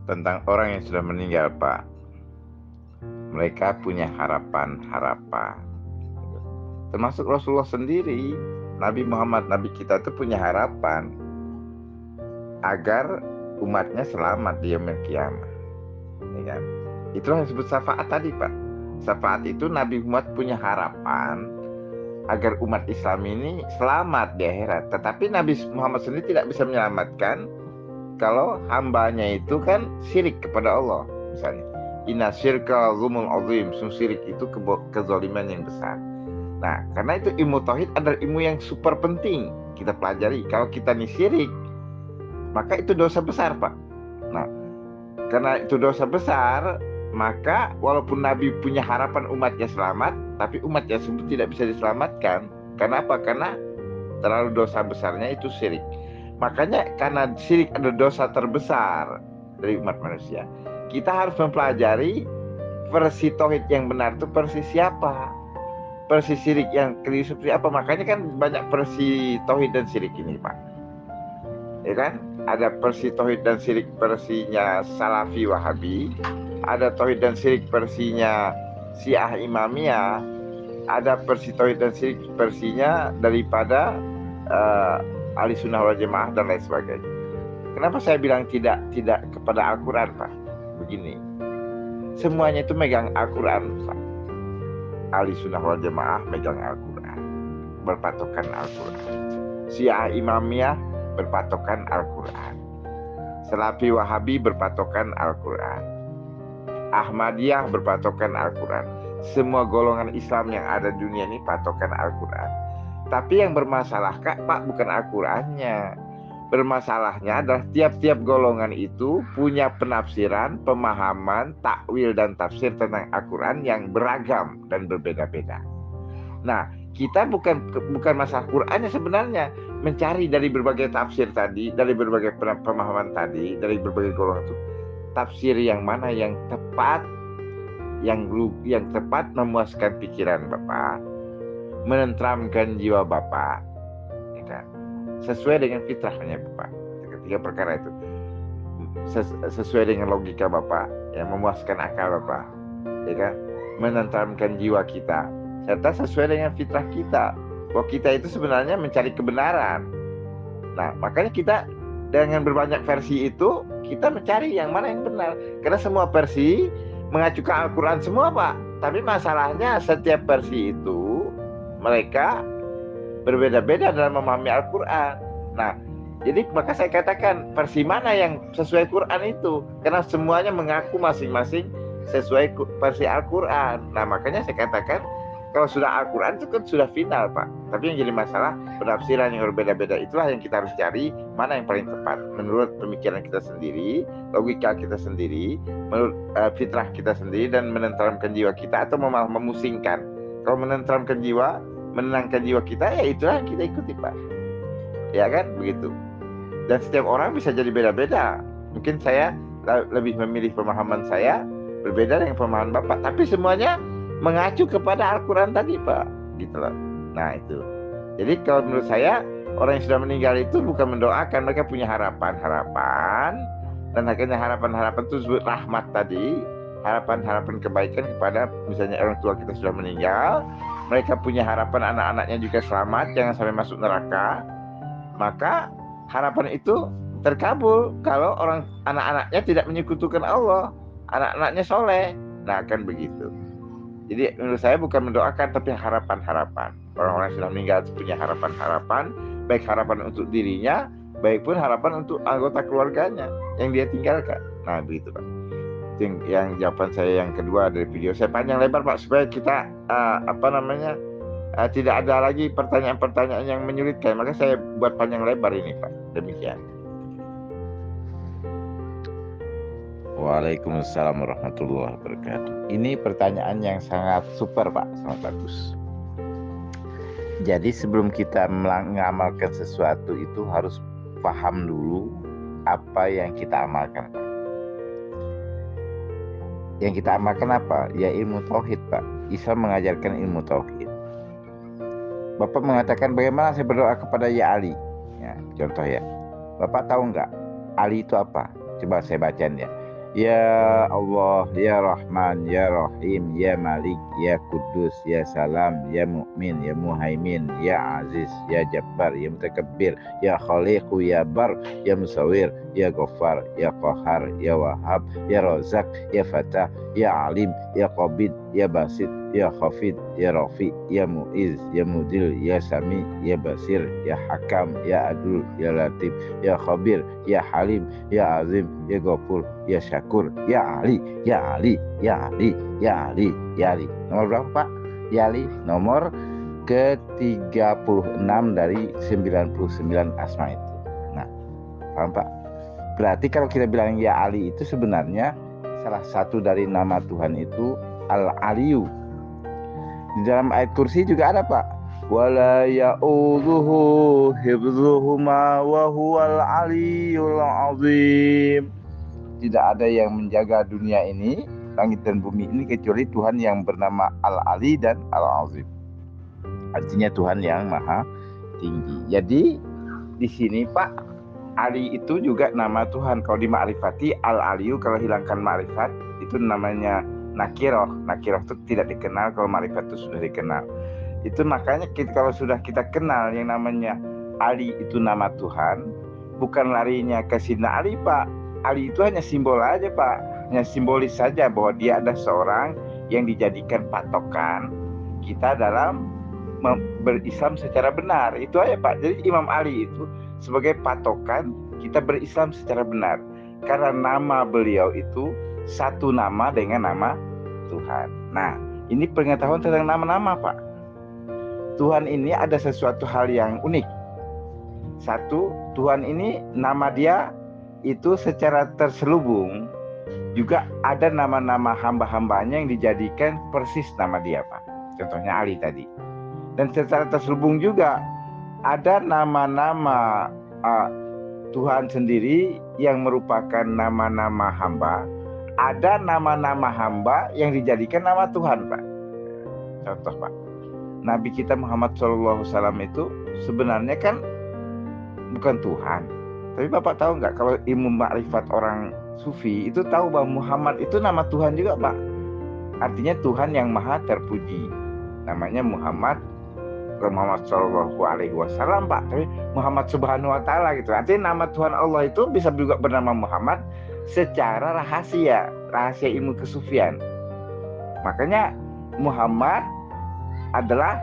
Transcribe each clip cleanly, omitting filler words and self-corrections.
tentang orang yang sudah meninggal, Pak. Mereka punya harapan-harapan. Termasuk Rasulullah sendiri, Nabi Muhammad, Nabi kita itu punya harapan agar umatnya selamat di yaumil qiyamah. Ya kan? Itulah yang disebut syafaat tadi, Pak. Syafaat itu Nabi Muhammad punya harapan agar umat Islam ini selamat di akhirat. Tetapi Nabi Muhammad sendiri tidak bisa menyelamatkan kalau hambanya itu kan syirik kepada Allah. Misalnya, inna syirka zulmun azim, syirik itu kezaliman yang besar. Nah, karena itu ilmu tauhid adalah ilmu yang super penting kita pelajari. Kalau kita nih syirik, maka itu dosa besar, Pak. Nah, karena itu dosa besar, maka walaupun Nabi punya harapan umatnya selamat, tapi umatnya tersebut tidak bisa diselamatkan. Karena apa? Karena terlalu dosa besarnya itu syirik. Makanya karena syirik adalah dosa terbesar dari umat manusia, kita harus mempelajari versi tauhid yang benar itu versi siapa, versi syirik yang keliru seperti apa. Makanya kan banyak versi tauhid dan syirik ini, Pak. Ya kan? Ada versi tauhid dan syirik versinya Salafi Wahabi, ada tauhid dan syirik versinya Syiah Imamiyah, ada versi tauhid dan syirik versinya daripada Ahli Sunnah wal Jamaah dan lain sebagainya. Kenapa saya bilang tidak kepada Al-Quran, Pak? Begini, semuanya itu megang Al-Quran, Pak. Ahli Sunnah wal Jamaah megang Al-Quran, berpatokan Al-Quran. Syiah Imamiyah berpatokan Al-Quran. Salafi Wahabi berpatokan Al-Quran. Ahmadiyah berpatokan Al-Quran. Semua golongan Islam yang ada di dunia ini patokan Al-Quran. Tapi yang bermasalah, Pak, bukan Al-Qurannya. Bermasalahnya adalah tiap-tiap golongan itu punya penafsiran, pemahaman, takwil dan tafsir tentang Al-Quran yang beragam dan berbeda-beda. Nah, kita bukan masalah Qurannya sebenarnya, mencari dari berbagai tafsir tadi, dari berbagai pemahaman tadi, dari berbagai golongan itu, tafsir yang mana yang tepat, yang tepat memuaskan pikiran Bapak, menenteramkan jiwa Bapak, ya kan? Sesuai dengan fitrahnya Bapak. Ketiga perkara itu sesuai dengan logika Bapak, yang memuaskan akal Bapak, ya kan? Menenteramkan jiwa kita, serta sesuai dengan fitrah kita, bahwa kita itu sebenarnya mencari kebenaran. Nah, makanya kita dengan berbanyak versi itu, kita mencari yang mana yang benar. Karena semua versi mengacu ke Al-Quran semua, Pak. Tapi masalahnya setiap versi itu mereka berbeda-beda dalam memahami Al-Quran. Nah, jadi maka saya katakan versi mana yang sesuai Quran itu, karena semuanya mengaku masing-masing sesuai versi Al-Quran. Nah, makanya saya katakan kalau sudah Al-Quran itu kan sudah final, Pak. Tapi yang jadi masalah penafsiran yang berbeda-beda, itulah yang kita harus cari mana yang paling tepat menurut pemikiran kita sendiri, logika kita sendiri, menurut fitrah kita sendiri, dan menenteramkan jiwa kita, atau malah memusingkan. Kalau menenteramkan jiwa, menenangkan jiwa kita, ya itulah yang kita ikuti, Pak. Ya kan, begitu. Dan setiap orang bisa jadi beda-beda. Mungkin saya lebih memilih pemahaman saya berbeda dengan pemahaman Bapak, tapi semuanya mengacu kepada Al-Quran tadi, Pak. Gitu loh. Nah, itu. Jadi kalau menurut saya, orang yang sudah meninggal itu bukan mendoakan, mereka punya harapan-harapan, dan akhirnya harapan-harapan itu disebut rahmat tadi, harapan-harapan kebaikan kepada misalnya orang tua kita sudah meninggal, mereka punya harapan anak-anaknya juga selamat, jangan sampai masuk neraka. Maka harapan itu terkabul kalau anak-anaknya tidak menyekutukan Allah, anak-anaknya soleh. Nah, kan begitu. Jadi menurut saya bukan mendoakan, tapi harapan-harapan. Orang-orang yang sudah meninggal punya harapan-harapan, baik harapan untuk dirinya, baik pun harapan untuk anggota keluarganya yang dia tinggalkan. Nah, begitu, Pak. Yang jawaban saya yang kedua dari video. Saya panjang lebar, Pak, supaya kita tidak ada lagi pertanyaan-pertanyaan yang menyulitkan. Maka saya buat panjang lebar ini, Pak. Demikian. Waalaikumsalam warahmatullahi wabarakatuh. Ini pertanyaan yang sangat super, Pak, sangat bagus. Jadi sebelum kita mengamalkan sesuatu itu harus paham dulu apa yang kita amalkan, Pak. Yang kita amalkan apa? Ya ilmu tauhid, Pak. Islam mengajarkan ilmu tauhid. Bapak mengatakan bagaimana saya berdoa kepada Ya Ali. Ya, contoh ya. Bapak tahu nggak Ali itu apa? Coba saya bacain ya. Ya Allah, Ya Rahman, Ya Rahim, Ya Malik, Ya Kudus, Ya Salam, Ya Mu'min, Ya Muhaimin, Ya Aziz, Ya Jabbar, Ya Mutakabbir, Ya Khaliqu, Ya Bar, Ya Musawir, Ya Ghaffar, Ya Qahar, Ya Wahhab, Ya Razak, Ya Fatah, Ya Alim, Ya Qabid, Ya Basit, Ya Khafid, Ya Rafi, Ya Mu'iz, Ya Mudil, Ya Sami, Ya Basir, Ya Hakam, Ya Adul, Ya Latif, Ya Khabir, Ya Halim, Ya Azim, Ya Ghafur, Ya Syakur, Ya Ali, Ya Ali, Ya Ali, Ya Ali, Ya Ali. Nomor berapa Pak? Ya Ali, nomor ke-36 dari 99 asma itu. Nah, paham Pak? Berarti kalau kita bilang Ya Ali itu sebenarnya salah satu dari nama Tuhan itu Al-Aliyu. Di dalam ayat kursi juga ada Pak. Wala ya'udzuhu hibzuhuma wa huwal aliyyul azim. Tidak ada yang menjaga dunia ini, langit dan bumi ini, kecuali Tuhan yang bernama Al-Ali dan Al-Azim. Artinya Tuhan yang maha tinggi. Jadi di sini Pak, Ali itu juga nama Tuhan. Kalau di ma'rifati Al-Aliyu, kalau hilangkan ma'rifat itu namanya nakiroh. Nakiroh itu tidak dikenal, kalau ma'rifat itu sudah dikenal. Itu makanya kalau sudah kita kenal yang namanya Ali itu nama Tuhan, bukan larinya ke Sina Ali Pak. Ali itu hanya simbol aja Pak, hanya simbolis saja bahwa dia ada seorang yang dijadikan patokan kita dalam berislam secara benar. Itu aja Pak. Jadi Imam Ali itu sebagai patokan kita berislam secara benar, karena nama beliau itu satu nama dengan nama Tuhan. Nah, ini pengetahuan tentang nama-nama Pak. Tuhan ini ada sesuatu hal yang unik. Satu, Tuhan ini nama dia itu secara terselubung juga ada nama-nama hamba-hambanya yang dijadikan persis nama dia Pak. Contohnya Ali tadi. Dan secara terselubung juga ada nama-nama Tuhan sendiri yang merupakan nama-nama hamba. Ada nama-nama hamba yang dijadikan nama Tuhan Pak. Contoh Pak, Nabi kita Muhammad SAW itu sebenarnya kan bukan Tuhan. Tapi Bapak tahu nggak kalau ilmu makrifat orang sufi itu tahu bahwa Muhammad itu nama Tuhan juga Pak. Artinya Tuhan yang maha terpuji. Namanya Muhammad Shallallahu Alaihi Wasallam Pak. Tapi Muhammad Subhanahu Wa Taala gitu. Artinya nama Tuhan Allah itu bisa juga bernama Muhammad secara rahasia ilmu kesufian. Makanya Muhammad adalah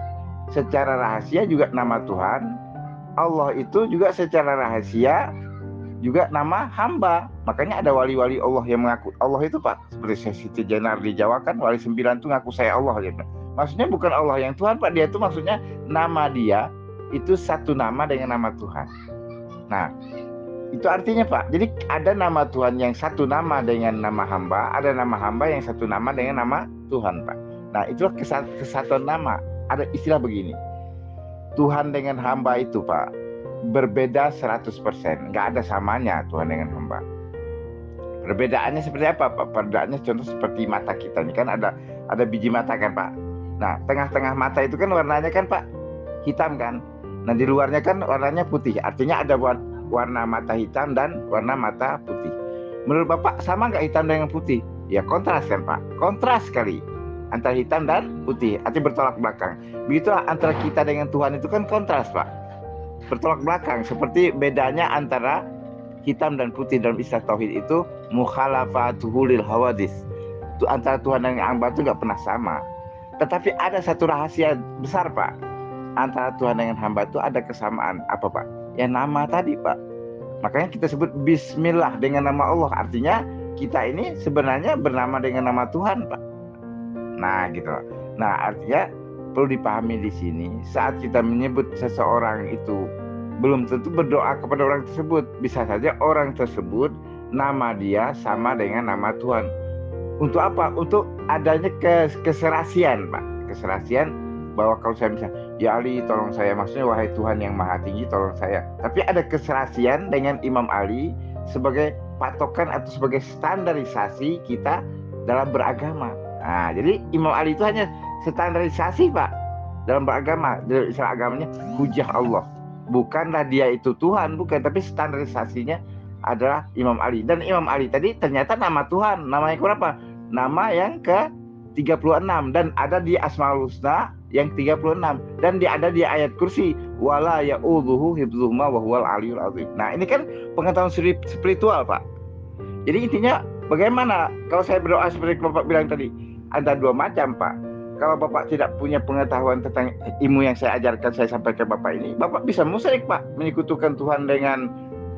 secara rahasia juga nama Tuhan. Allah itu juga secara rahasia juga nama hamba. Makanya ada wali-wali Allah yang mengaku Allah itu Pak. Seperti Siti Jenar di Jawa kan, wali 9 itu ngaku saya Allah gitu. Maksudnya bukan Allah yang Tuhan Pak, dia itu maksudnya nama dia itu satu nama dengan nama Tuhan. Nah, itu artinya Pak, jadi ada nama Tuhan yang satu nama dengan nama hamba, ada nama hamba yang satu nama dengan nama Tuhan Pak. Nah, itulah kesatuan nama. Ada istilah begini, Tuhan dengan hamba itu Pak berbeda 100%, nggak ada samanya Tuhan dengan hamba. Perbedaannya seperti apa Pak? Perbedaannya contoh seperti mata kita ini kan ada biji mata kan Pak. Nah, tengah-tengah mata itu kan warnanya kan Pak hitam kan. Nah, di luarnya kan warnanya putih. Artinya ada warna mata hitam dan warna mata putih. Menurut Bapak sama nggak hitam dengan putih? Ya kontras kan Pak. Kontras sekali antara hitam dan putih. Artinya bertolak belakang. Begitulah antara kita dengan Tuhan itu kan kontras Pak. Bertolak belakang. Seperti bedanya antara hitam dan putih dalam istilah tauhid itu mukhalafatuhu lil hawadis. Itu antara Tuhan dan hamba itu nggak pernah sama. Tetapi ada satu rahasia besar Pak. Antara Tuhan dengan hamba itu ada kesamaan. Apa Pak? Ya nama tadi Pak. Makanya kita sebut Bismillah dengan nama Allah. Artinya kita ini sebenarnya bernama dengan nama Tuhan Pak. Nah gitu. Nah artinya perlu dipahami di sini. Saat kita menyebut seseorang itu belum tentu berdoa kepada orang tersebut. Bisa saja orang tersebut nama dia sama dengan nama Tuhan. Untuk apa? Untuk adanya keserasian Pak. Keserasian bahwa kalau saya misalnya, ya Ali tolong saya, maksudnya wahai Tuhan yang maha tinggi tolong saya. Tapi ada keserasian dengan Imam Ali sebagai patokan atau sebagai standarisasi kita dalam beragama. Nah, jadi Imam Ali itu hanya standarisasi Pak dalam beragama. Dalam istilah agamanya hujah Allah. Bukanlah dia itu Tuhan, bukan, tapi standarisasinya adalah Imam Ali. Dan Imam Ali tadi ternyata nama Tuhan. Namanya berapa? Nama yang ke-36. Dan ada di Asmaul Husna yang 36. Dan ada di ayat kursi. Wala ya'udzuhu hifdzuhuma wa huwal aliyul azim. Nah, ini kan pengetahuan spiritual, Pak. Jadi intinya bagaimana kalau saya berdoa seperti Bapak bilang tadi? Ada dua macam, Pak. Kalau Bapak tidak punya pengetahuan tentang ilmu yang saya ajarkan, saya sampaikan Bapak ini, Bapak bisa musyrik, Pak, menyekutukan Tuhan dengan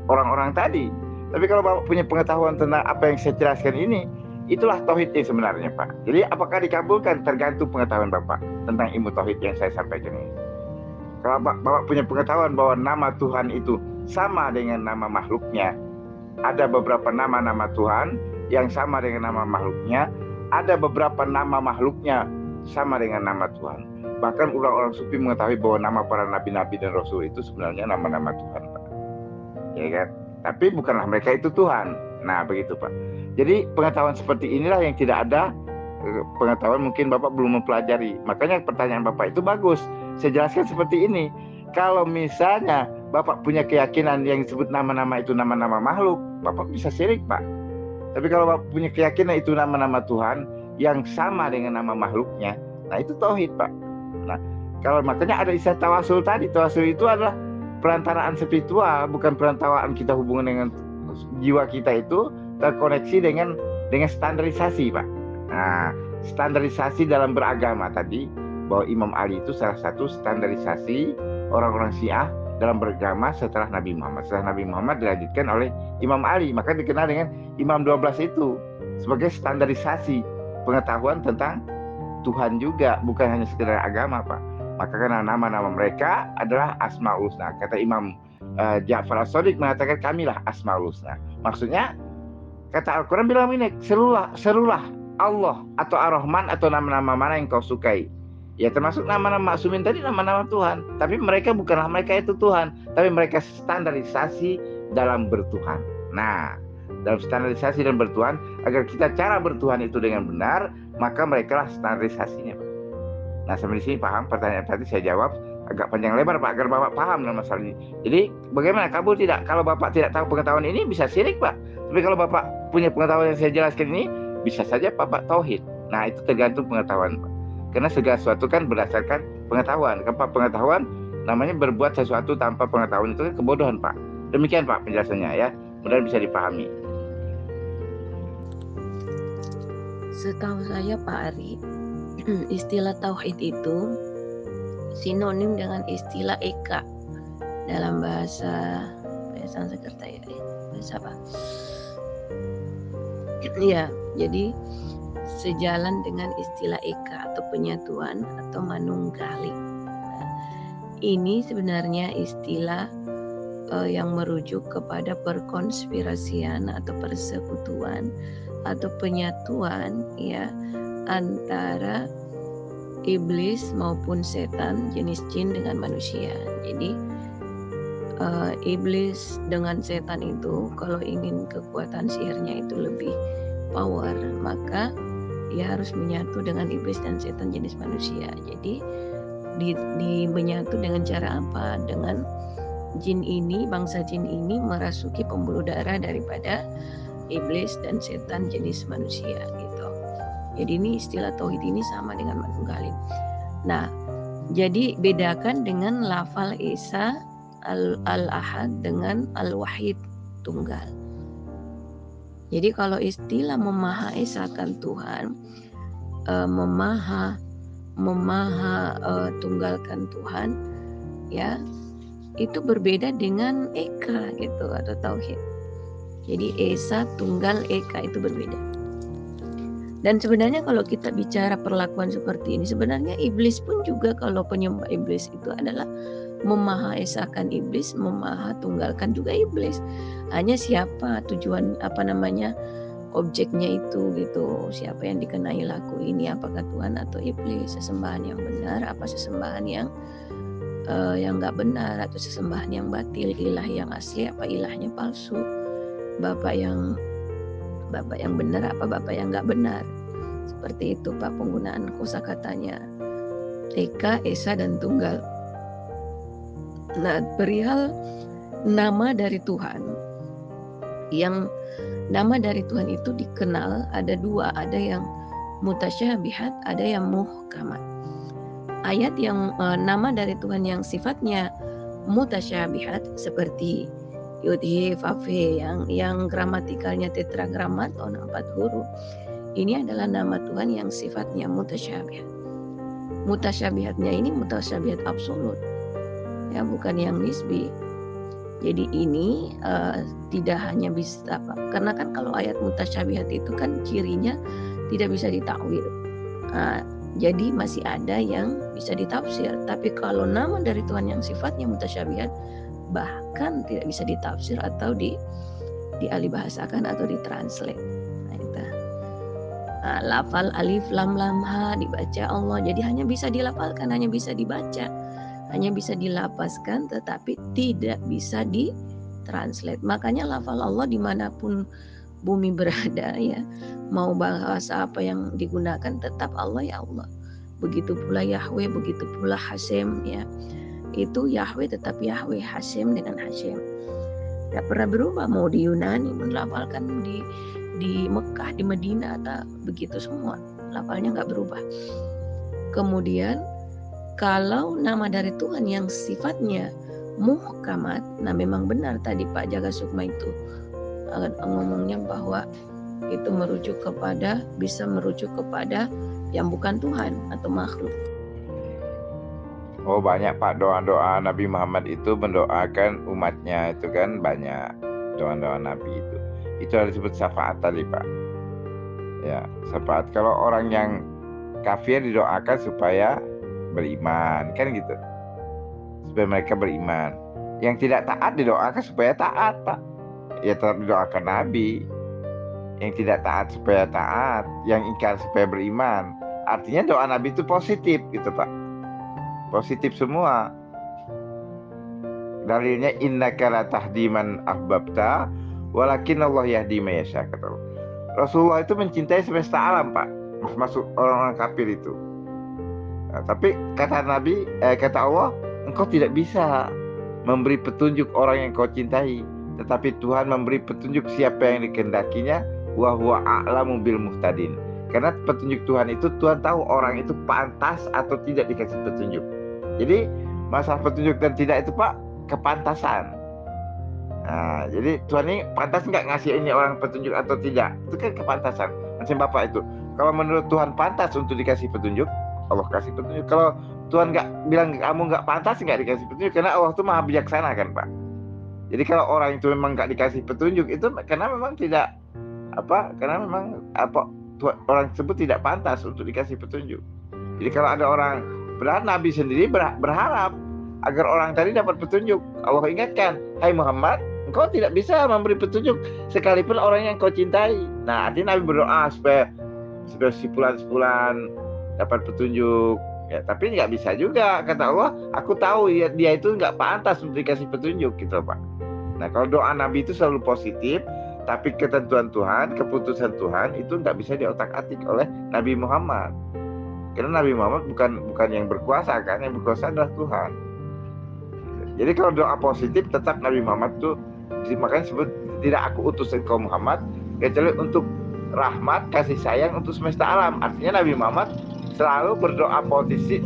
orang-orang tadi. Tapi kalau Bapak punya pengetahuan tentang apa yang saya jelaskan ini, itulah tauhidnya sebenarnya, Pak. Jadi apakah dikabulkan tergantung pengetahuan Bapak tentang ilmu tauhid yang saya sampaikan ini. Kalau Bapak punya pengetahuan bahwa nama Tuhan itu sama dengan nama makhluknya, ada beberapa nama-nama Tuhan yang sama dengan nama makhluknya, ada beberapa nama makhluknya sama dengan nama Tuhan. Bahkan orang-orang sufi mengetahui bahwa nama para nabi-nabi dan rasul itu sebenarnya nama-nama Tuhan, Pak. Ya kan? Tapi bukanlah mereka itu Tuhan. Nah, begitu, Pak. Jadi pengetahuan seperti inilah yang tidak ada pengetahuan, mungkin Bapak belum mempelajari. Makanya pertanyaan Bapak itu bagus. Saya jelaskan seperti ini. Kalau misalnya Bapak punya keyakinan yang disebut nama-nama itu nama-nama makhluk, Bapak bisa syirik, Pak. Tapi kalau Bapak punya keyakinan itu nama-nama Tuhan yang sama dengan nama makhluknya, nah itu tauhid, Pak. Nah, kalau makanya ada istilah tawasul tadi. Tawasul itu adalah perantaraan spiritual, bukan perantaraan kita hubungan dengan jiwa kita itu terkoneksi dengan standarisasi, Pak. Nah, standarisasi dalam beragama tadi, bahwa Imam Ali itu salah satu standarisasi orang-orang Syiah dalam beragama setelah Nabi Muhammad. Setelah Nabi Muhammad dilanjutkan oleh Imam Ali, maka dikenal dengan Imam 12 itu sebagai standarisasi pengetahuan tentang Tuhan juga, bukan hanya sekedar agama, Pak. Maka karena nama-nama mereka adalah Asmaul Husna. Kata Imam Ja'far As-Shadiq mengatakan kamilah Asmaul Husna. Maksudnya kata Al-Quran bilang ini, serulah Allah atau Ar-Rahman atau nama-nama mana yang kau sukai. Ya termasuk nama-nama maksumin tadi nama-nama Tuhan. Tapi mereka bukanlah mereka itu Tuhan, tapi mereka standarisasi dalam bertuhan. Nah, dalam standarisasi dan bertuhan, agar kita cara bertuhan itu dengan benar, maka mereka lah standarisasinya, Pak. Nah, sampai di sini paham pertanyaan tadi saya jawab agak panjang lebar, Pak, agar Bapak paham dalam masalah ini. Jadi bagaimana, kabul tidak? Kalau Bapak tidak tahu pengetahuan ini bisa syirik, Pak. Tapi kalau Bapak punya pengetahuan yang saya jelaskan ini, bisa saja Bapak tauhid. Nah, itu tergantung pengetahuan, Pak. Karena segala sesuatu kan berdasarkan pengetahuan. Tanpa pengetahuan namanya berbuat sesuatu tanpa pengetahuan itu kan kebodohan, Pak. Demikian, Pak, penjelasannya ya. Mudah-mudahan bisa dipahami. Setahu saya, Pak Ari, istilah tauhid itu sinonim dengan istilah eka dalam bahasa Sanskerta ya. Bahasa apa? Ya, jadi sejalan dengan istilah eka atau penyatuan atau manunggali. Nah, ini sebenarnya istilah yang merujuk kepada perkonspirasian atau persekutuan atau penyatuan ya antara iblis maupun setan jenis jin dengan manusia. Jadi iblis dengan setan itu kalau ingin kekuatan sihirnya itu lebih power, maka dia harus menyatu dengan iblis dan setan jenis manusia. Jadi menyatu dengan cara apa? Dengan jin ini, bangsa jin ini merasuki pembuluh darah daripada iblis dan setan jenis manusia gitu. Jadi ini istilah tauhid ini sama dengan manunggaling. Nah, jadi bedakan dengan lafal Esa al-Ahad dengan al-Wahid tunggal. Jadi kalau istilah memahaesakan Tuhan, tunggalkan Tuhan, ya itu berbeda dengan Eka gitu atau tauhid. Jadi Esa Tunggal Eka itu berbeda. Dan sebenarnya kalau kita bicara perlakuan seperti ini, sebenarnya iblis pun juga kalau penyembah iblis itu adalah memahaesakan iblis, tunggalkan juga iblis. Hanya siapa tujuan objeknya itu gitu. Siapa yang dikenai laku ini, apakah Tuhan atau iblis? Sesembahan yang benar, apa sesembahan yang nggak benar, atau sesembahan yang batil, ilah yang asli apa ilahnya palsu, bapak yang benar apa bapak yang nggak benar. Seperti itu, Pak, penggunaan kosakatanya Eka, Esa, dan Tunggal. Nah, perihal nama dari Tuhan, yang nama dari Tuhan itu dikenal ada dua, ada yang mutasyabihat, ada yang muhkamat. Ayat yang nama dari Tuhan yang sifatnya mutasyabihat seperti Yudhi Fafe yang gramatikalnya tetragramaton 4 huruf. Ini adalah nama Tuhan yang sifatnya mutasyabihat. Mutasyabihatnya ini mutasyabihat absolut, ya, bukan yang nisbi. Jadi ini tidak hanya bisa karena kan kalau ayat mutasyabihat itu kan cirinya tidak bisa ditakwil. Jadi masih ada yang bisa ditafsir. Tapi kalau nama dari Tuhan yang sifatnya mutasyabihat bahkan tidak bisa ditafsir atau dialihbahasakan atau ditranslate. Nah, itu. Lafal alif lam lam ha dibaca Allah, jadi hanya bisa dilafalkan, hanya bisa dibaca, hanya bisa dilapaskan, tetapi tidak bisa ditranslate. Makanya lafal Allah dimanapun bumi berada, ya, mau bahasa apa yang digunakan tetap Allah ya Allah. Begitu pula Yahweh, begitu pula Hasem, ya, itu Yahweh tetap Yahweh, Hasem dengan Hasem. Tidak pernah berubah, mau di Yunani melafalkan di Mekah, di Medina, atau begitu semua, lafalnya nggak berubah. Kemudian kalau nama dari Tuhan yang sifatnya muhkamat, nah memang benar tadi Pak Jaga Sukma itu ngomongnya bahwa itu bisa merujuk kepada yang bukan Tuhan atau makhluk. Oh, banyak Pak doa-doa Nabi Muhammad itu mendoakan umatnya, itu kan banyak doa-doa Nabi itu. Itu harus disebut syafaat tadi Pak. Ya, syafaat. Kalau orang yang kafir didoakan supaya beriman, kan gitu. Supaya mereka beriman. Yang tidak taat didoakan supaya taat Pak. Ya tetap didoakan Nabi. Yang tidak taat supaya taat, yang ingkar supaya beriman. Artinya doa Nabi itu positif gitu Pak. Positif semua. Dalilnya innaka la tahdi man ahbabta walakin Allah yahdi man yasha. Rasulullah itu mencintai semesta alam Pak, masuk orang-orang kafir itu. Nah, tapi kata Nabi, kata Allah, engkau tidak bisa memberi petunjuk orang yang kau cintai, tetapi Tuhan memberi petunjuk siapa yang dikehendakinya, wa huwa a'lamu bil muhtadin. Karena petunjuk Tuhan itu, Tuhan tahu orang itu pantas atau tidak dikasih petunjuk. Jadi masalah petunjuk dan tidak itu Pak, kepantasan. Nah, jadi Tuhan ini pantas nggak ngasih ini orang petunjuk atau tidak, itu kan kepantasan. Macam Bapak itu, kalau menurut Tuhan pantas untuk dikasih petunjuk, Allah kasih petunjuk. Kalau Tuhan nggak bilang kamu nggak pantas, nggak dikasih petunjuk, karena Allah itu maha bijaksana kan Pak. Jadi kalau orang itu memang nggak dikasih petunjuk itu karena memang tidak orang tersebut tidak pantas untuk dikasih petunjuk. Jadi kalau ada orang, berarti Nabi sendiri berharap agar orang tadi dapat petunjuk. Allah ingatkan, hai Muhammad, engkau tidak bisa memberi petunjuk sekalipun orang yang kau cintai. Nah, artinya Nabi berdoa supaya sepulan dapat petunjuk. Ya, tapi nggak bisa juga, kata Allah, aku tahu ya, dia itu nggak pantas untuk dikasih petunjuk gitu Pak. Nah, kalau doa Nabi itu selalu positif, tapi ketentuan Tuhan, keputusan Tuhan itu nggak bisa diotak-atik oleh Nabi Muhammad. Karena Nabi Muhammad bukan yang berkuasa kan, yang berkuasa adalah Tuhan. Jadi kalau doa positif tetap Nabi Muhammad itu, makanya disebut tidak aku utus engkau Muhammad kecuali untuk rahmat, kasih sayang untuk semesta alam. Artinya Nabi Muhammad selalu berdoa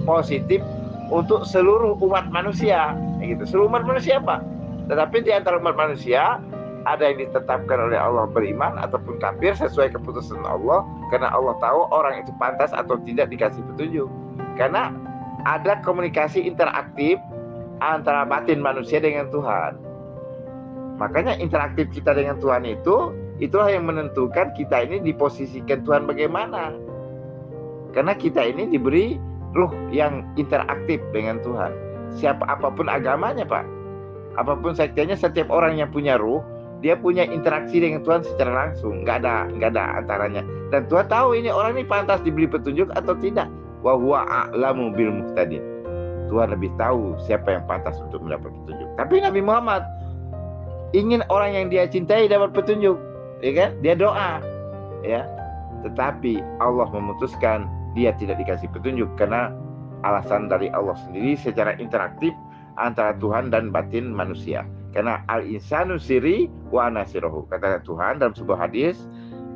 positif untuk seluruh umat manusia, gitu. Seluruh umat manusia Pak. Tetapi di antara umat manusia ada yang ditetapkan oleh Allah beriman ataupun kafir sesuai keputusan Allah, karena Allah tahu orang itu pantas atau tidak dikasih petunjuk. Karena ada komunikasi interaktif antara batin manusia dengan Tuhan. Makanya interaktif kita dengan Tuhan itulah yang menentukan kita ini diposisikan Tuhan bagaimana. Karena kita ini diberi ruh yang interaktif dengan Tuhan. Siapa apapun agamanya Pak, apapun sektenya, setiap orang yang punya ruh, dia punya interaksi dengan Tuhan secara langsung, nggak ada antaranya. Dan Tuhan tahu ini orang ini pantas diberi petunjuk atau tidak. Wa huwa a'lamu bil muhtadin. Tuhan lebih tahu siapa yang pantas untuk mendapat petunjuk. Tapi Nabi Muhammad ingin orang yang dia cintai dapat petunjuk, ya kan? Dia doa, ya. Tetapi Allah memutuskan dia tidak dikasih petunjuk karena alasan dari Allah sendiri secara interaktif antara Tuhan dan batin manusia. Karena al-insanu siri wa nasirohu. Kata Tuhan dalam sebuah hadis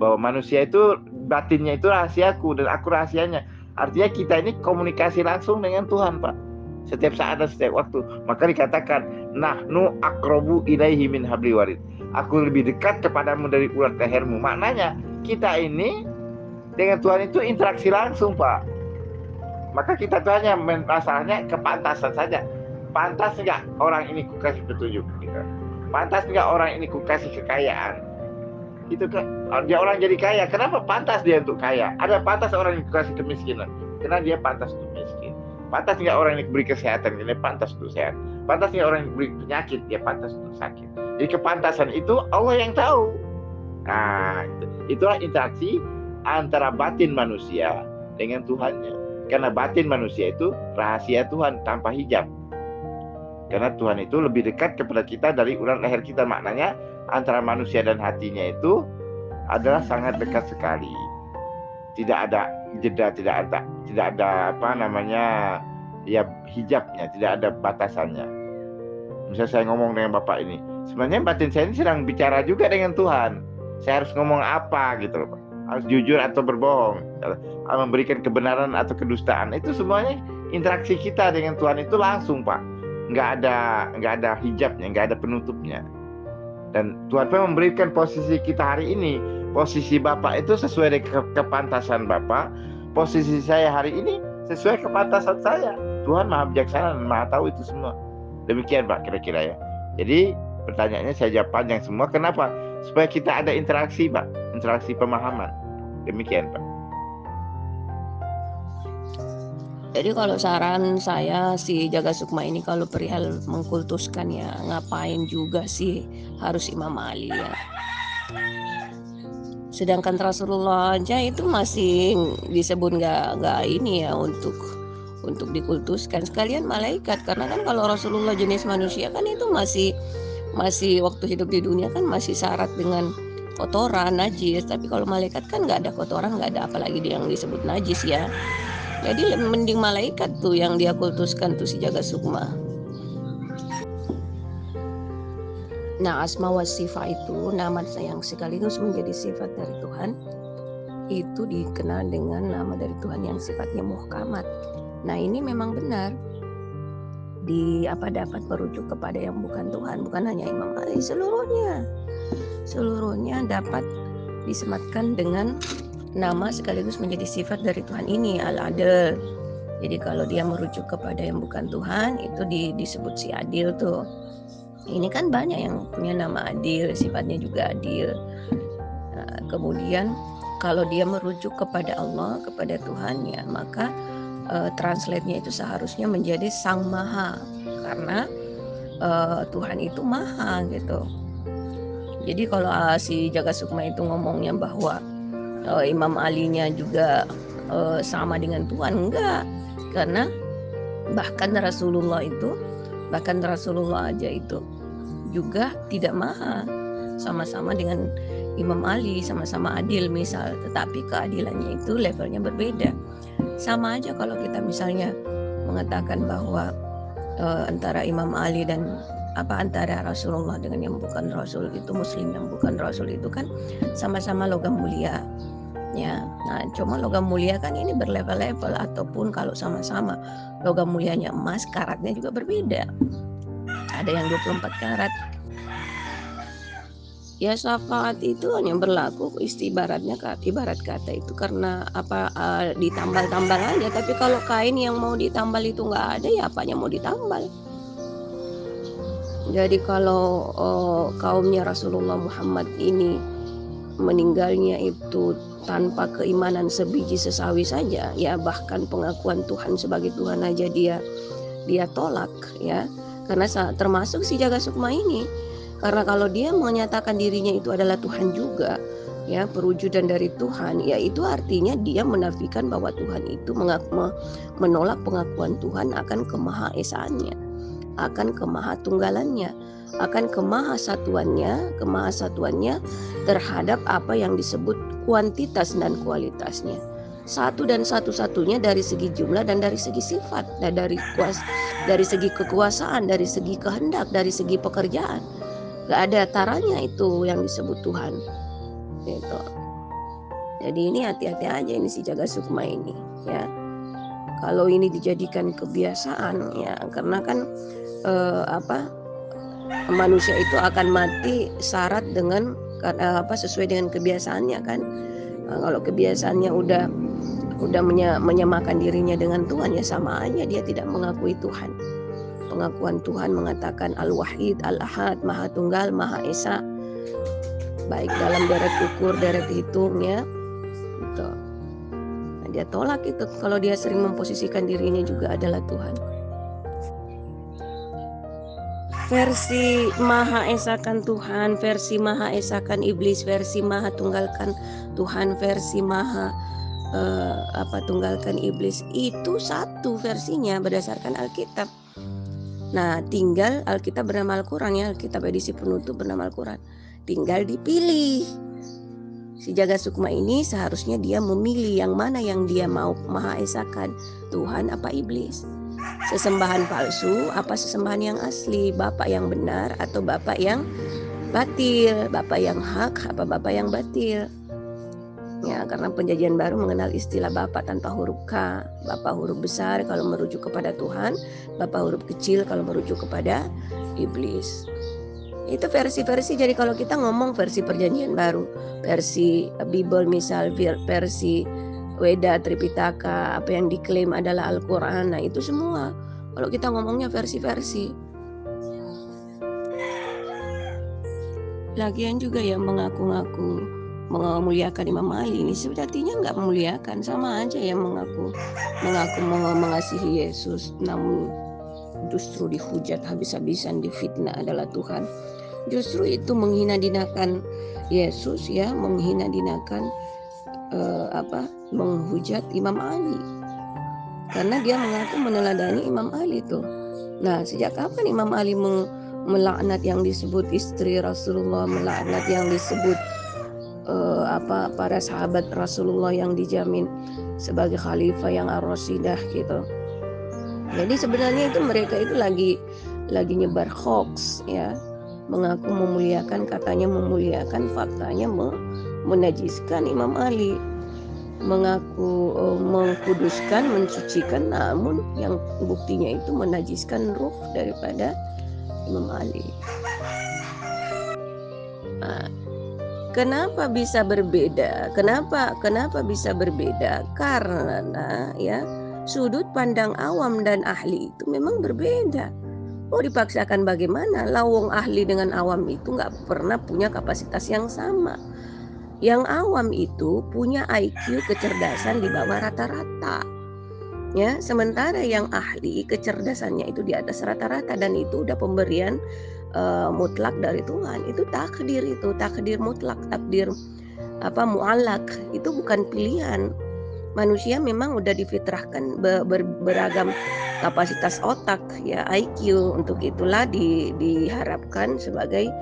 bahwa manusia itu batinnya itu rahasiaku dan aku rahasianya. Artinya kita ini komunikasi langsung dengan Tuhan, Pak. Setiap saat dan setiap waktu. Maka dikatakan, nahnu aqrabu ilaihi min habli warid. Aku lebih dekat kepadamu dari urat lehermu. Maknanya kita ini dengan Tuhan itu interaksi langsung, Pak. Maka kita tuh hanya masalahnya kepantasan saja. Pantas nggak orang ini kukasih petunjuk? Gitu. Pantas nggak orang ini kukasih kekayaan? Itu kan dia orang jadi kaya. Kenapa pantas dia untuk kaya? Ada pantas orang yang dikasih kemiskinan. Karena dia pantas untuk miskin. Pantas nggak orang yang diberi kesehatan? Dia pantas untuk sehat. Pantas nggak orang yang diberi penyakit? Dia pantas untuk sakit. Jadi kepantasan itu Allah yang tahu. Nah, itulah interaksi antara batin manusia dengan Tuhannya. Karena batin manusia itu rahasia Tuhan tanpa hijab. Karena Tuhan itu lebih dekat kepada kita dari urat leher kita. Maknanya antara manusia dan hatinya itu adalah sangat dekat sekali. Tidak ada jeda, tidak ada hijabnya, tidak ada batasannya. Misalnya saya ngomong dengan Bapak ini, sebenarnya batin saya ini sedang bicara juga dengan Tuhan. Saya harus ngomong apa gitu loh, Pak. Harus jujur atau berbohong, memberikan kebenaran atau kedustaan. Itu semuanya interaksi kita dengan Tuhan itu langsung, Pak. Nggak ada hijabnya, nggak ada penutupnya. Dan Tuhan pun memberikan posisi kita hari ini. Posisi Bapak itu sesuai dengan kepantasan Bapak. Posisi saya hari ini sesuai kepantasan saya. Tuhan maha bijaksana dan maha tahu itu semua. Demikian, Pak, kira-kira ya. Jadi pertanyaannya saya jawab panjang semua. Kenapa? Supaya kita ada interaksi, Pak. Interaksi pemahaman. Demikian, Pak. Jadi kalau saran saya si Jaga Sukma ini kalau perihal mengkultuskan ya ngapain juga sih harus Imam Ali ya. Sedangkan Rasulullah aja itu masih disebut nggak ini ya untuk dikultuskan, sekalian malaikat. Karena kan kalau Rasulullah jenis manusia kan itu masih waktu hidup di dunia kan masih syarat dengan kotoran, najis. Tapi kalau malaikat kan nggak ada kotoran, nggak ada apalagi yang disebut najis ya. Jadi mending malaikat tuh yang dia kultuskan tuh si Jaga Sukma. Nah, asma wa sifat itu nama yang sekaligus menjadi sifat dari Tuhan itu dikenal dengan nama dari Tuhan yang sifatnya muhkamat. Nah, ini memang benar dapat merujuk kepada yang bukan Tuhan, bukan hanya Imam Ali, seluruhnya dapat disematkan dengan nama sekaligus menjadi sifat dari Tuhan ini, Al-Adil. Jadi kalau dia merujuk kepada yang bukan Tuhan itu disebut si Adil tuh. Ini kan banyak yang punya nama Adil, sifatnya juga adil. Nah, kemudian kalau dia merujuk kepada Allah, kepada Tuhan ya, maka translate-nya itu seharusnya menjadi Sang Maha, karena Tuhan itu Maha gitu. Jadi kalau si Jaga Sukma itu ngomongnya bahwa Imam Ali-nya juga sama dengan Tuhan, enggak. Karena bahkan Rasulullah aja itu juga tidak maha, sama-sama dengan Imam Ali, sama-sama adil misal, tetapi keadilannya itu levelnya berbeda. Sama aja kalau kita misalnya mengatakan bahwa antara Imam Ali dan antara Rasulullah dengan yang bukan Rasul itu, Muslim yang bukan Rasul itu kan sama-sama logam mulia. Ya, nah cuma logam mulia kan ini berlevel-level, ataupun kalau sama-sama logam mulianya emas, karatnya juga berbeda. Ada yang 24 karat. Ya syafaat itu hanya berlaku ibarat kata itu karena ditambal-tambal aja. Tapi kalau kain yang mau ditambal itu nggak ada, ya apanya mau ditambal. Jadi kalau kaumnya Rasulullah Muhammad ini meninggalnya itu tanpa keimanan sebiji sesawi saja, ya bahkan pengakuan Tuhan sebagai Tuhan aja dia tolak ya, karena termasuk si Jaga Sukma ini, karena kalau dia menyatakan dirinya itu adalah Tuhan juga ya, perwujudan dari Tuhan, ya itu artinya dia menafikan bahwa Tuhan itu menolak pengakuan Tuhan akan kemahaesaannya, akan kemahatunggalannya, akan kemahasatuannya terhadap apa yang disebut kuantitas dan kualitasnya. satu dan satu-satunya dari segi jumlah dan dari segi sifat, dan dari segi kekuasaan, dari segi kehendak, dari segi pekerjaan. Gak ada taranya itu yang disebut Tuhan. Gitu. Jadi ini hati-hati aja ini si jaga sukma ini, ya. Kalau ini dijadikan kebiasaan, ya, karena kan manusia itu akan mati syarat dengan sesuai dengan kebiasaannya kan. Nah, kalau kebiasaannya udah menyamakan dirinya dengan Tuhan, ya sama aja dia tidak mengakui Tuhan. Pengakuan Tuhan mengatakan Al-Wahid, Al-Ahad, Maha Tunggal, Maha Esa, baik dalam deret ukur, deret hitung, ya. Gitu. Nah, dia tolak itu kalau dia sering memposisikan dirinya juga adalah Tuhan. Versi Maha Esakan Tuhan, versi Maha Esakan Iblis, versi Maha Tunggalkan Tuhan, versi Maha Tunggalkan Iblis, itu satu versinya berdasarkan Alkitab. Nah, tinggal Alkitab bernama Al-Quran, ya, Alkitab edisi penutup bernama Al-Quran. Tinggal dipilih. Si jaga sukma ini seharusnya dia memilih yang mana yang dia mau Maha Esakan, Tuhan apa Iblis. Sesembahan palsu apa sesembahan yang asli, bapak yang benar atau bapak yang batil, bapak yang hak apa bapak yang batil. Ya, karena Perjanjian Baru mengenal istilah bapak tanpa huruf K, bapak huruf besar kalau merujuk kepada Tuhan, bapak huruf kecil kalau merujuk kepada iblis. Itu versi-versi. Jadi kalau kita ngomong versi Perjanjian Baru, versi Bible misal, versi Weda, Tripitaka, apa yang diklaim adalah Al-Quran, nah itu semua kalau kita ngomongnya versi-versi. Lagian juga yang mengaku-ngaku memuliakan Imam Ali ini sebenarnya nggak memuliakan, sama aja yang mengaku mengasihi Yesus namun justru dihujat habis-habisan, difitnah adalah Tuhan. Justru itu menghina-dinakan Yesus, ya, menghina-dinakan menghujat Imam Ali karena dia mengaku meneladani Imam Ali tuh. Nah, sejak kapan Imam Ali melaknat yang disebut istri Rasulullah, melaknat yang disebut para sahabat Rasulullah yang dijamin sebagai khalifah yang ar-Rashidah gitu. Jadi sebenarnya itu mereka itu lagi nyebar hoax, ya, mengaku memuliakan, katanya memuliakan, faktanya menajiskan Imam Ali, mengaku mengkuduskan, mensucikan, namun yang buktinya itu menajiskan ruh daripada Imam Ali. Nah, kenapa bisa berbeda? Kenapa bisa berbeda? Karena, ya, sudut pandang awam dan ahli itu memang berbeda. Mau dipaksakan bagaimana? Lawong ahli dengan awam itu nggak pernah punya kapasitas yang sama. Yang awam itu punya IQ kecerdasan di bawah rata-rata, ya. Sementara yang ahli kecerdasannya itu di atas rata-rata, dan itu udah pemberian mutlak dari Tuhan. Itu takdir mutlak, takdir mu'allak, itu bukan pilihan. Manusia memang udah difitrahkan beragam kapasitas otak, ya, IQ. Untuk itulah diharapkan sebagai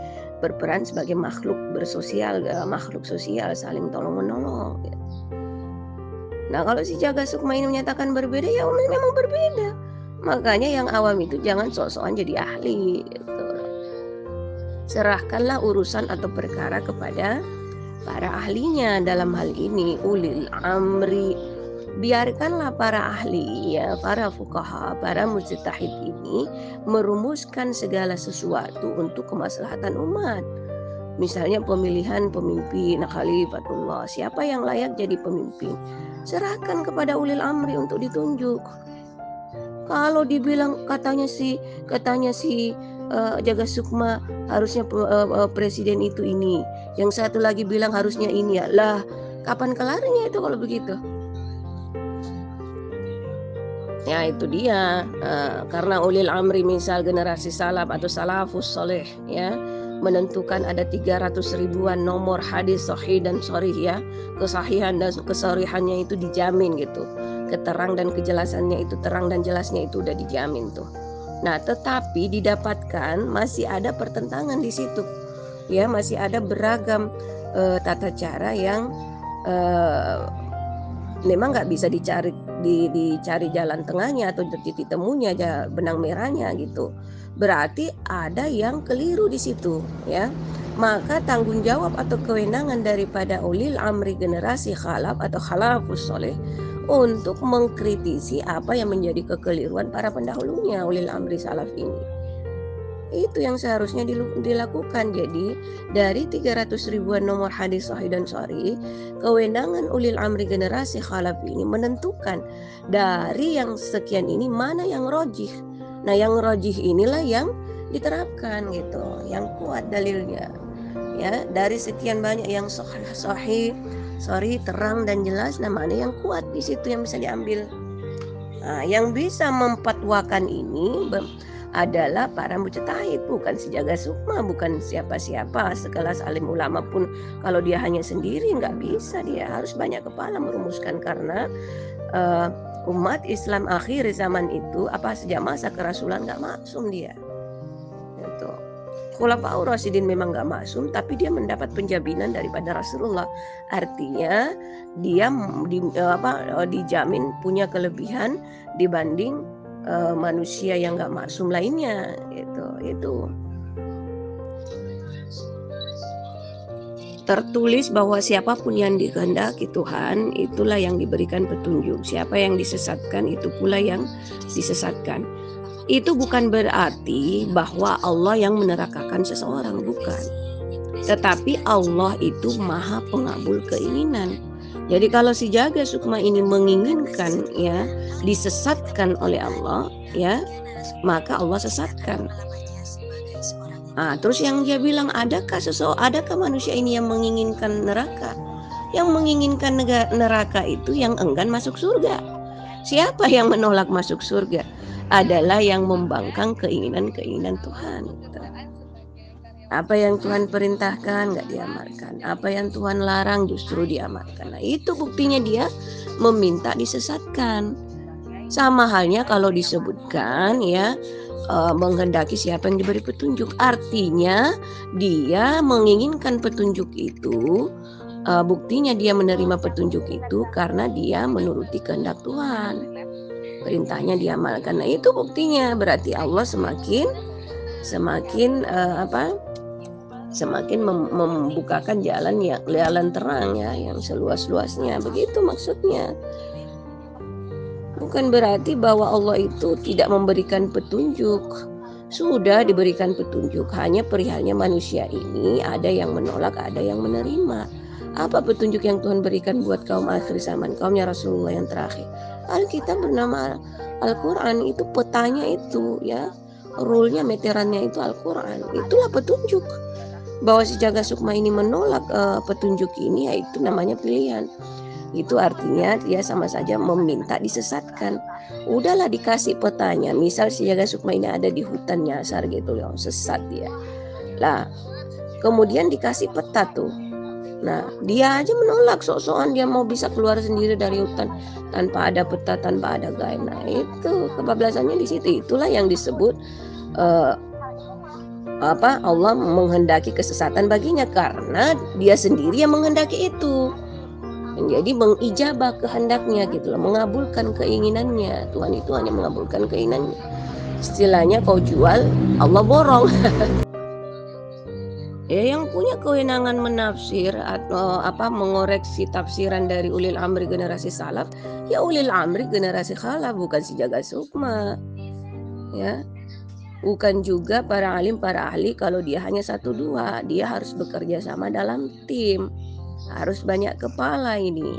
berperan sebagai makhluk bersosial, makhluk sosial, saling tolong menolong. Ya. Nah, kalau si jaga sukma ini menyatakan berbeda, ya memang berbeda. Makanya yang awam itu jangan sok-sokan jadi ahli. Gitu. Serahkanlah urusan atau perkara kepada para ahlinya, dalam hal ini ulil amri. Biarkanlah para ahli, ya, para fuqaha, para mujtahid ini merumuskan segala sesuatu untuk kemaslahatan umat. Misalnya pemilihan pemimpin, khalifatullah, siapa yang layak jadi pemimpin, serahkan kepada ulil amri untuk ditunjuk. Kalau dibilang katanya si jaga sukma harusnya presiden itu ini, yang satu lagi bilang harusnya ini, ya lah, kapan kelarnya itu kalau begitu? Ya, itu dia, karena ulil amri misal generasi salaf atau salafus soleh, ya, menentukan ada 300 ribuan nomor hadis sahih dan sharih, ya, kesahihan dan kesarihannya itu dijamin gitu, keterang dan kejelasannya itu terang dan jelasnya itu udah dijamin tuh. Nah, tetapi didapatkan masih ada pertentangan di situ, ya, masih ada beragam tata cara yang memang nggak bisa dicari jalan tengahnya atau titik temunya, benang merahnya gitu. Berarti ada yang keliru di situ, ya. Maka tanggung jawab atau kewenangan daripada ulil amri generasi khalaf atau khalafus soleh untuk mengkritisi apa yang menjadi kekeliruan para pendahulunya ulil amri salaf ini. Itu yang seharusnya dilakukan. Jadi dari 300 ribuan nomor hadis sahih dan sahih, kewenangan ulil amri generasi khalaf ini menentukan dari yang sekian ini mana yang rojih. Nah, yang rojih inilah yang diterapkan gitu, yang kuat dalilnya. Ya, dari sekian banyak yang sahih, terang dan jelas, nah mana yang kuat di situ yang bisa diambil. Nah, yang bisa memfatwakan ini adalah para mujtahid, bukan si Jaga Sukma, bukan siapa-siapa. Sekelas alim ulama pun kalau dia hanya sendiri nggak bisa, dia harus banyak kepala merumuskan, karena umat Islam akhir zaman itu sejak masa kerasulan nggak maksum dia. Itu Khulafaur Rasyidin memang nggak maksum, tapi dia mendapat penjaminan daripada Rasulullah. Artinya dia dijamin punya kelebihan dibanding manusia yang nggak maksum lainnya. Itu tertulis bahwa siapapun yang dikehendaki Tuhan, itulah yang diberikan petunjuk. Siapa yang disesatkan, itu pula yang disesatkan. Itu bukan berarti bahwa Allah yang menerakakan seseorang, bukan. Tetapi Allah itu maha pengabul keinginan. Jadi kalau si Jaga Sukma ini menginginkan ya disesatkan oleh Allah, ya, maka Allah sesatkan. Terus yang dia bilang, adakah manusia ini yang menginginkan neraka? Yang menginginkan neraka itu yang enggan masuk surga. Siapa yang menolak masuk surga? Adalah yang membangkang keinginan-keinginan Tuhan. Apa yang Tuhan perintahkan nggak diamalkan, apa yang Tuhan larang justru diamalkan. Nah, itu buktinya dia meminta disesatkan. Sama halnya kalau disebutkan ya menghendaki siapa yang diberi petunjuk, artinya dia menginginkan petunjuk itu. Buktinya dia menerima petunjuk itu karena dia menuruti kehendak Tuhan, perintahnya diamalkan. Nah, itu buktinya. Berarti Allah semakin membukakan jalan terang ya, yang seluas-luasnya. Begitu maksudnya. Bukan berarti bahwa Allah itu tidak memberikan petunjuk. Sudah diberikan petunjuk, hanya perihalnya manusia ini ada yang menolak, ada yang menerima. Apa petunjuk yang Tuhan berikan buat kaum akhir zaman, kaumnya Rasulullah yang terakhir? Alkitab bernama Al-Quran, itu petanya itu ya, rule-nya, meterannya itu Al-Quran. Itulah petunjuk. Bahwa si Jaga Sukma ini menolak petunjuk ini, yaitu namanya pilihan. Itu artinya dia sama saja meminta disesatkan. Udahlah dikasih petanya, misal si Jaga Sukma ini ada di hutan nyasar gitu loh, sesat dia. Lah, kemudian dikasih peta tuh. Nah, dia aja menolak, sok-sokan dia mau bisa keluar sendiri dari hutan tanpa ada peta, tanpa ada guide. Nah, itu kebablasannya di situ. Itulah yang disebut Allah menghendaki kesesatan baginya, karena dia sendiri yang menghendaki itu. Jadi mengijabah kehendaknya gitu loh, mengabulkan keinginannya. Tuhan itu hanya mengabulkan keinginannya. Istilahnya kau jual, Allah borong. Yang punya kewenangan menafsir atau mengoreksi tafsiran dari ulil amri generasi salaf, ya ulil amri generasi khalaf, bukan si Jaga Sukma. Ya. Bukan juga para alim, para ahli. Kalau dia hanya 1-2, dia harus bekerja sama dalam tim. Harus banyak kepala ini.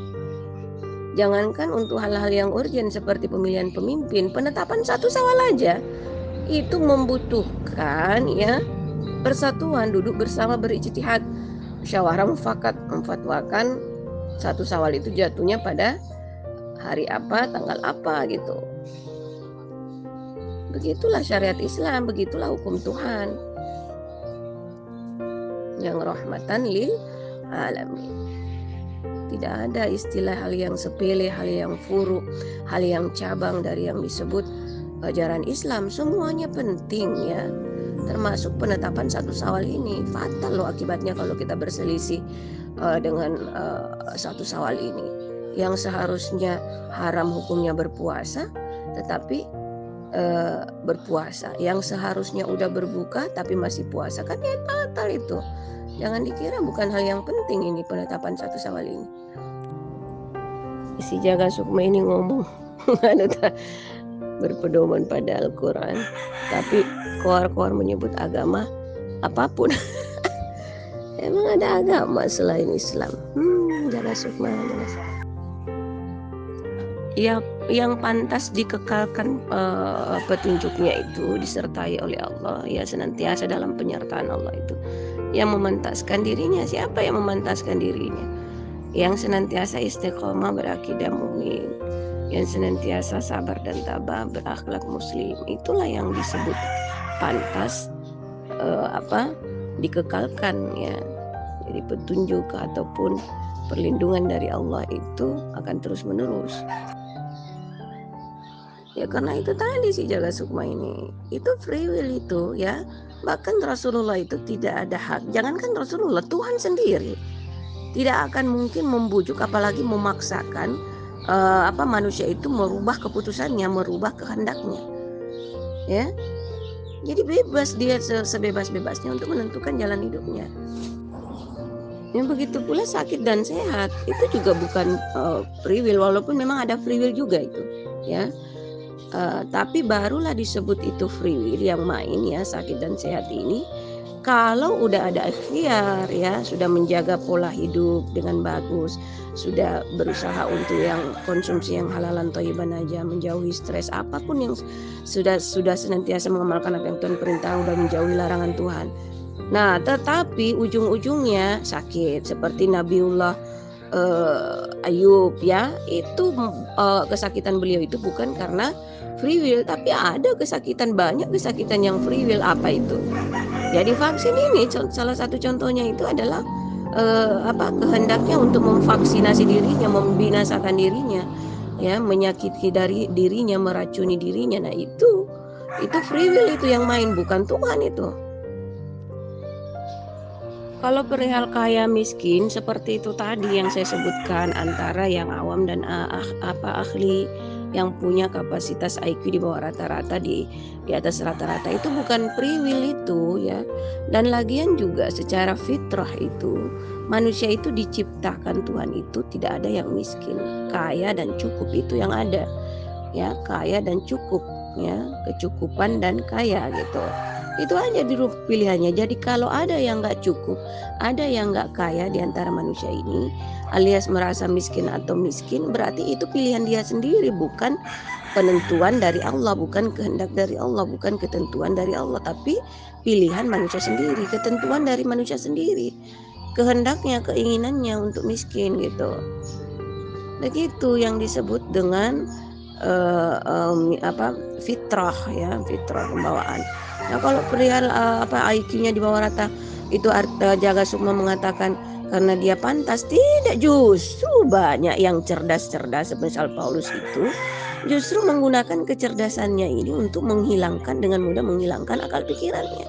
Jangankan untuk hal-hal yang urgen seperti pemilihan pemimpin, penetapan satu sawal aja itu membutuhkan ya persatuan, duduk bersama berijtihad, musyawarah mufakat, memfatwakan satu sawal itu jatuhnya pada hari apa, tanggal apa gitu. Begitulah syariat Islam, begitulah hukum Tuhan yang rahmatan lil alamin. Tidak ada istilah hal yang sepele, hal yang furu, hal yang cabang dari yang disebut ajaran Islam. Semuanya penting ya, termasuk penetapan satu sawal ini. Fatal loh akibatnya kalau kita berselisih dengan satu sawal ini. yang seharusnya haram hukumnya berpuasa tetapi berpuasa, yang seharusnya udah berbuka tapi masih puasa, kan ya batal itu. Jangan dikira bukan hal yang penting ini penetapan satu Syawal ini. Si Jaga Sukma ini ngomong berpedoman pada Al-Quran, tapi koar-koar menyebut agama apapun. Emang ada agama selain Islam? Jaga Sukma jelas. Ya, yang pantas dikekalkan petunjuknya itu disertai oleh Allah, ya senantiasa dalam penyertaan Allah itu. Yang memantaskan dirinya, siapa yang memantaskan dirinya? Yang senantiasa istiqomah berakidah mukmin, yang senantiasa sabar dan tabah berakhlak muslim, itulah yang disebut pantas dikekalkan ya. Jadi petunjuk ataupun perlindungan dari Allah itu akan terus menerus. Ya karena itu tadi si Jaga Sukma ini, itu free will itu ya. Bahkan Rasulullah itu tidak ada hak, jangankan Rasulullah, Tuhan sendiri tidak akan mungkin membujuk apalagi memaksakan manusia itu merubah keputusannya, merubah kehendaknya. Ya. Jadi bebas dia sebebas-bebasnya untuk menentukan jalan hidupnya. Yang begitu pula sakit dan sehat itu juga bukan free will, walaupun memang ada free will juga itu, ya. Tapi barulah disebut itu free will yang main ya, sakit dan sehat ini kalau udah ada ikhtiar ya, sudah menjaga pola hidup dengan bagus, sudah berusaha untuk yang konsumsi yang halalan thayyiban aja, menjauhi stres apapun, yang sudah senantiasa mengamalkan apa yang Tuhan perintah, udah menjauhi larangan Tuhan. Nah, tetapi ujung-ujungnya sakit seperti Nabiullah Ayub ya, itu kesakitan beliau itu bukan karena free will, tapi ada kesakitan, banyak kesakitan yang free will. Apa itu? Jadi vaksin ini salah satu contohnya itu adalah kehendaknya untuk memvaksinasi dirinya, membinasakan dirinya, ya, menyakiti dari dirinya, meracuni dirinya. Nah itu free will itu yang main, bukan Tuhan itu. Kalau perihal kaya miskin seperti itu tadi yang saya sebutkan, antara yang awam dan ahli yang punya kapasitas IQ di bawah rata-rata, di atas rata-rata, itu bukan free will itu ya. Dan lagian juga secara fitrah itu manusia itu diciptakan Tuhan itu tidak ada yang miskin, kaya dan cukup itu yang ada ya, kaya dan cukup ya, kecukupan dan kaya gitu. Itu aja dulu pilihannya. Jadi kalau ada yang nggak cukup, ada yang nggak kaya di antara manusia ini, alias merasa miskin atau miskin, berarti itu pilihan dia sendiri, bukan penentuan dari Allah, bukan kehendak dari Allah, bukan ketentuan dari Allah, tapi pilihan manusia sendiri, ketentuan dari manusia sendiri, kehendaknya, keinginannya untuk miskin gitu. Begitu yang disebut dengan fitrah ya, fitrah pembawaan. Nah kalau perihal IQ-nya di bawah rata itu Jaga Sukma mengatakan karena dia pantas, tidak, justru banyak yang cerdas-cerdas seperti Paulus itu justru menggunakan kecerdasannya ini untuk dengan mudah menghilangkan akal pikirannya.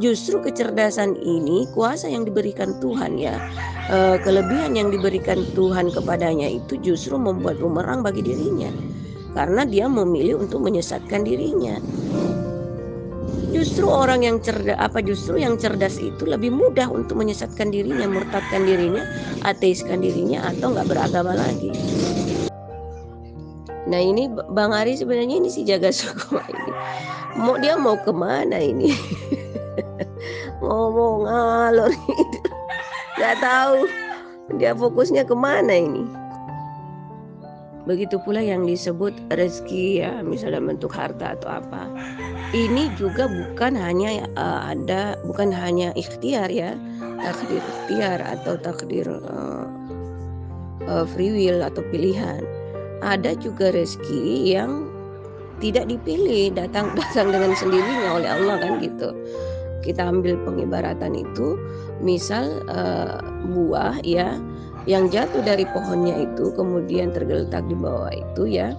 Justru kecerdasan ini kuasa yang diberikan Tuhan ya, kelebihan yang diberikan Tuhan kepadanya itu justru membuat bumerang bagi dirinya, karena dia memilih untuk menyesatkan dirinya. Justru orang yang cerdas itu lebih mudah untuk menyesatkan dirinya, murtadkan dirinya, ateiskan dirinya, atau nggak beragama lagi. Nah ini Bang Ari sebenarnya ini si Jaga Sukma ini dia mau kemana ini? Ngomong ngalor itu, nggak tahu dia fokusnya kemana ini. Begitu pula yang disebut rezeki ya, misalnya bentuk harta atau apa. Ini juga bukan hanya bukan hanya ikhtiar ya, takdir ikhtiar atau takdir free will atau pilihan. Ada juga rezeki yang tidak dipilih, datang dengan sendirinya oleh Allah kan gitu. Kita ambil pengibaratan itu, misal buah ya, yang jatuh dari pohonnya itu kemudian tergeletak di bawah itu ya,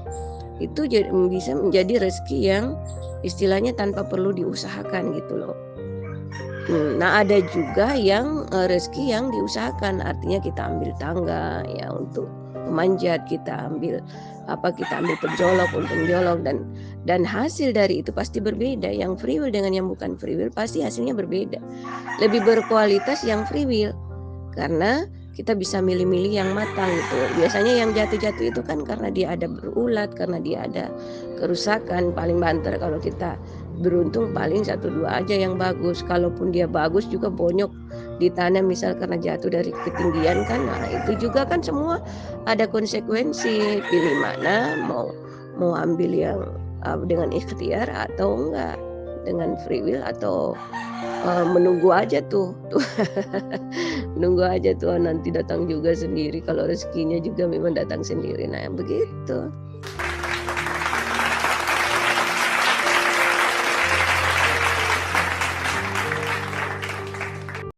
itu bisa menjadi rezeki yang istilahnya tanpa perlu diusahakan gitu loh. Nah ada juga yang rezeki yang diusahakan, artinya kita ambil tangga ya untuk memanjat, kita ambil penjolok, untung jolok, dan hasil dari itu pasti berbeda. Yang free will dengan yang bukan free will pasti hasilnya berbeda. Lebih berkualitas yang free will karena kita bisa milih-milih yang matang itu. Biasanya yang jatuh-jatuh itu kan karena dia ada berulat, karena dia ada kerusakan. Paling banter kalau kita beruntung paling 1-2 aja yang bagus. Kalaupun dia bagus juga bonyok ditanam misal karena jatuh dari ketinggian kan. Nah itu juga kan semua ada konsekuensi. Pilih mana, mau ambil yang dengan ikhtiar atau enggak, dengan free will atau menunggu aja tuh. Menunggu aja Tuhan nanti datang juga sendiri, kalau rezekinya juga memang datang sendiri. Nah begitu.